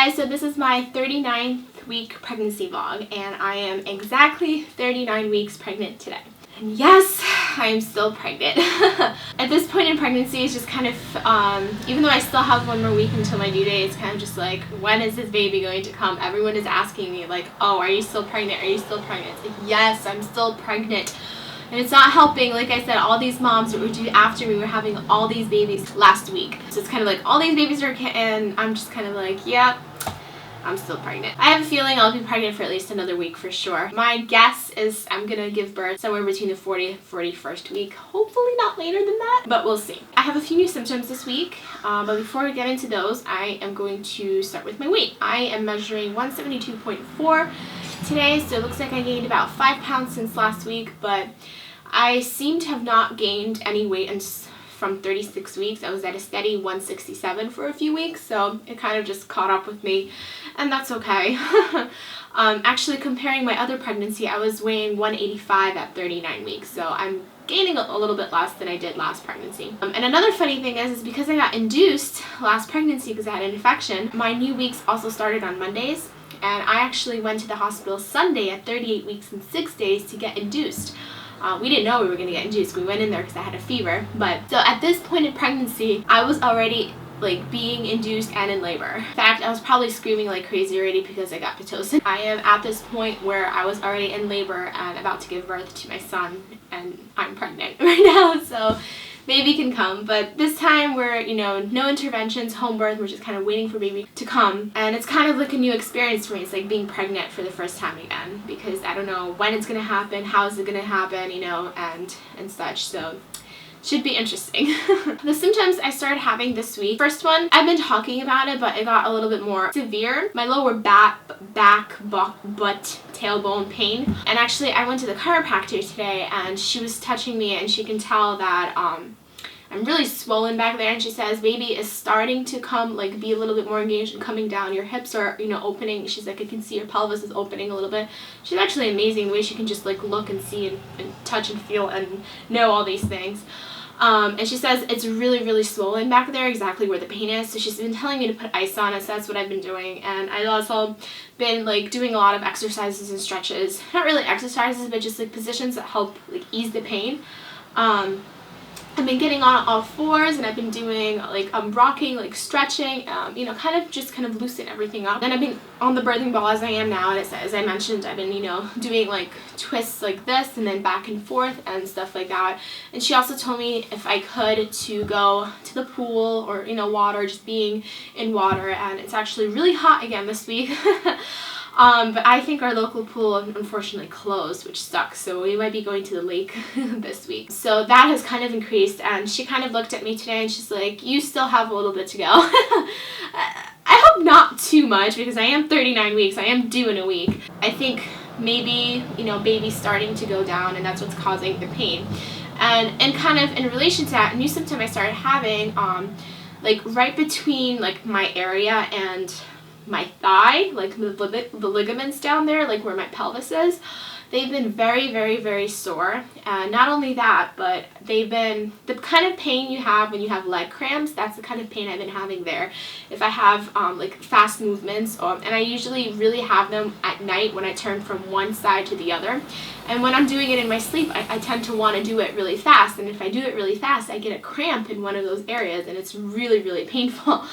guys, so this is my 39th week pregnancy vlog, and I am exactly 39 weeks pregnant today. And yes, I am still pregnant. At this point in pregnancy, it's just kind of, even though I still have one more week until my due date, it's kind of just like, when is this baby going to come? Everyone is asking me like, oh, are you still pregnant? Are you still pregnant? It's like, yes, I'm still pregnant. And it's not helping. Like I said, all these moms that were due after me were having all these babies last week. So it's kind of like all these babies are, and I'm just kind of like, yeah, I'm still pregnant. I have a feeling I'll be pregnant for at least another week for sure. My guess is I'm gonna give birth somewhere between the 40th and 41st week. Hopefully not later than that, but we'll see. I have a few new symptoms this week, but before we get into those, I am going to start with my weight. I am measuring 172.4 today, so it looks like I gained about 5 pounds since last week, but I seem to have not gained any weight from 36 weeks. I was at a steady 167 for a few weeks, so it kind of just caught up with me, and that's okay. Actually, comparing my other pregnancy, I was weighing 185 at 39 weeks, so I'm gaining a little bit less than I did last pregnancy. And another funny thing is because I got induced last pregnancy because I had an infection, my new weeks also started on Mondays, and I actually went to the hospital Sunday at 38 weeks and 6 days to get induced. We didn't know we were going to get induced. We went in there because I had a fever. But so at this point in pregnancy, I was already like being induced and in labor. In fact, I was probably screaming like crazy already because I got Pitocin. I am at this point where I was already in labor and about to give birth to my son, and I'm pregnant right now, so baby can come. But this time we're, no interventions, home birth. We're just kind of waiting for baby to come, and it's kind of like a new experience for me. It's like being pregnant for the first time again, because I don't know when it's gonna happen, how is it gonna happen, and such. So should be interesting. The symptoms I started having this week. First one, I've been talking about it, but it got a little bit more severe. My lower back, butt, tailbone pain. And actually, I went to the chiropractor today, and she was touching me, and she can tell that I'm really swollen back there, and she says baby is starting to come, like be a little bit more engaged and coming down. Your hips are, opening. She's like, I can see your pelvis is opening a little bit. She's actually amazing the way she can just like look and see and touch and feel and know all these things. And she says it's really, really swollen back there, exactly where the pain is. So she's been telling me to put ice on it, so that's what I've been doing. And I've also been like doing a lot of exercises and stretches. Not really exercises, but just like positions that help like ease the pain. I've been getting on all fours, and I've been doing like rocking, like stretching, kind of loosen everything up. And I've been on the birthing ball as I am now, and as I mentioned, I've been doing like twists like this and then back and forth and stuff like that. And she also told me if I could to go to the pool or water, just being in water. And it's actually really hot again this week. But I think our local pool unfortunately closed, which sucks, so we might be going to the lake this week. So that has kind of increased, and she kind of looked at me today and she's like, you still have a little bit to go. I hope not too much, because I am 39 weeks. I am due in a week. I think maybe, baby's starting to go down, and that's what's causing the pain. And kind of in relation to that, a new symptom I started having, like right between like my area and my thigh, like the ligaments down there, like where my pelvis is, they've been very, very, very sore. And not only that, but they've been the kind of pain you have when you have leg cramps. That's the kind of pain I've been having there. If I have like fast movements, and I usually really have them at night when I turn from one side to the other. And when I'm doing it in my sleep, I tend to want to do it really fast. And if I do it really fast, I get a cramp in one of those areas, and it's really, really painful.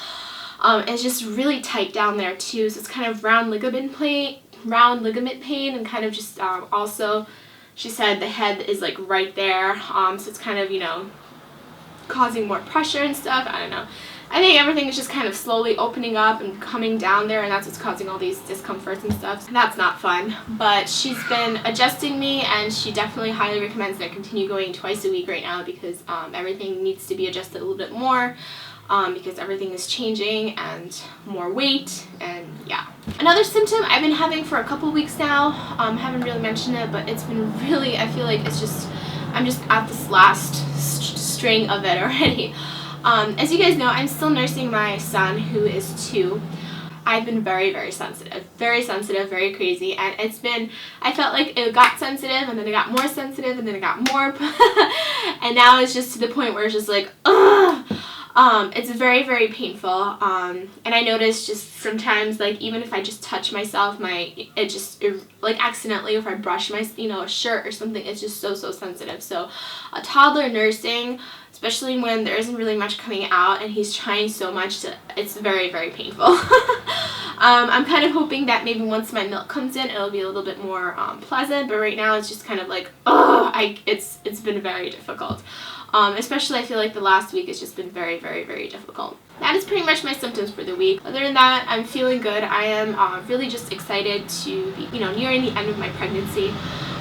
It's just really tight down there too, so it's kind of round ligament pain, and kind of just also, she said the head is like right there, so it's kind of causing more pressure and stuff. I don't know. I think everything is just kind of slowly opening up and coming down there, and that's what's causing all these discomforts and stuff. So that's not fun. But she's been adjusting me, and she definitely highly recommends that I continue going twice a week right now, because everything needs to be adjusted a little bit more. Because everything is changing, and more weight, and yeah. Another symptom I've been having for a couple weeks now, haven't really mentioned it, but it's been really, I feel like I'm just at this last string of it already. As you guys know, I'm still nursing my son, who is 2. I've been very, very sensitive, very crazy, and I felt like it got sensitive, and then it got more sensitive, and then it got more, and now it's just to the point where it's just like, ugh. It's very, very painful, and I notice just sometimes, like, even if I just touch myself, it just, like, accidentally, if I brush my, a shirt or something, it's just so sensitive. So a toddler nursing, especially when there isn't really much coming out and he's trying so much it's very, very painful. I'm kind of hoping that maybe once my milk comes in, it'll be a little bit more pleasant, but right now it's just kind of like, it's been very difficult. Especially I feel like the last week has just been very, very, very difficult. That is pretty much my symptoms for the week. Other than that, I'm feeling good. I am really just excited to be, nearing the end of my pregnancy.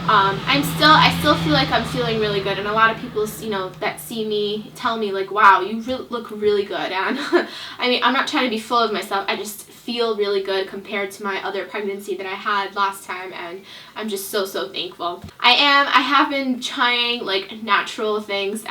I still feel like I'm feeling really good, and a lot of people, that see me tell me, like, wow, you look really good. And I mean, I'm not trying to be full of myself. I just feel really good compared to my other pregnancy that I had last time, and I'm just so thankful. I have been trying, like, natural things.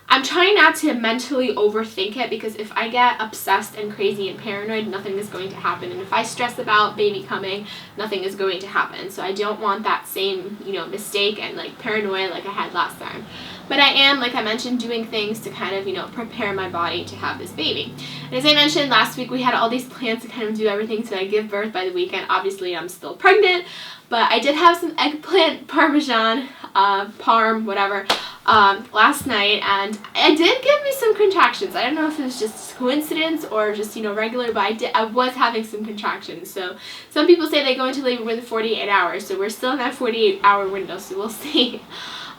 I'm trying not to mentally overthink it, because if I get obsessed and crazy and paranoid, nothing is going to happen. And if I stress about baby coming, nothing is going to happen. So I don't want that same, mistake and, like, paranoia like I had last time. But I am, like I mentioned, doing things to kind of, prepare my body to have this baby. And as I mentioned last week, we had all these plans to kind of do everything to, like, give birth by the weekend. Obviously, I'm still pregnant, but I did have some eggplant parmesan, parm, whatever, last night, and it did give me some contractions. I don't know if it was just coincidence or just, regular, but I was having some contractions. So some people say they go into labor within 48 hours, so we're still in that 48-hour window, so we'll see.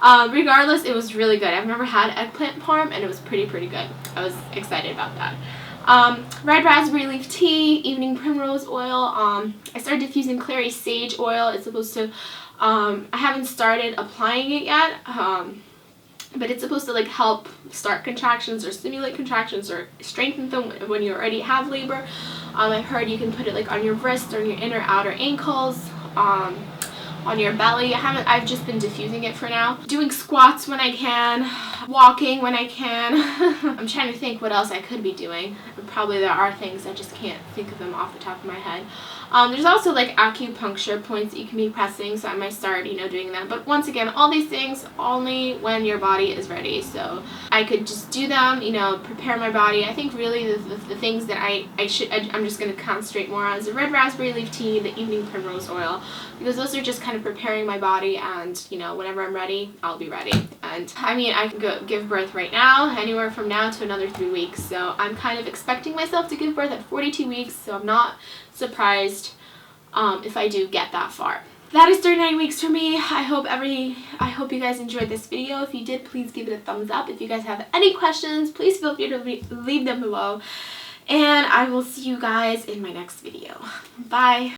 Regardless, it was really good. I've never had eggplant parm, and it was pretty good. I was excited about that. Red raspberry leaf tea, evening primrose oil. I started diffusing clary sage oil. It's supposed to, I haven't started applying it yet, but it's supposed to, like, help start contractions or stimulate contractions or strengthen them when you already have labor. I've heard you can put it, like, on your wrist or your inner outer ankles, on your belly. I've just been diffusing it for now. Doing squats when I can, walking when I can. I'm trying to think what else I could be doing. Probably there are things, I just can't think of them off the top of my head. There's also, like, acupuncture points that you can be pressing, so I might start, doing that. But once again, all these things only when your body is ready. So I could just do them, prepare my body. I think really the things that I'm just going to concentrate more on is the red raspberry leaf tea, the evening primrose oil, because those are just kind of preparing my body, and, whenever I'm ready, I'll be ready. And I mean, I can go give birth right now, anywhere from now to another 3 weeks. So I'm kind of expecting myself to give birth at 42 weeks, so I'm not surprised if I do get that far. That is 39 weeks for me. I hope you guys enjoyed this video. If you did, please give it a thumbs up. If you guys have any questions, please feel free to leave them below. And I will see you guys in my next video. Bye.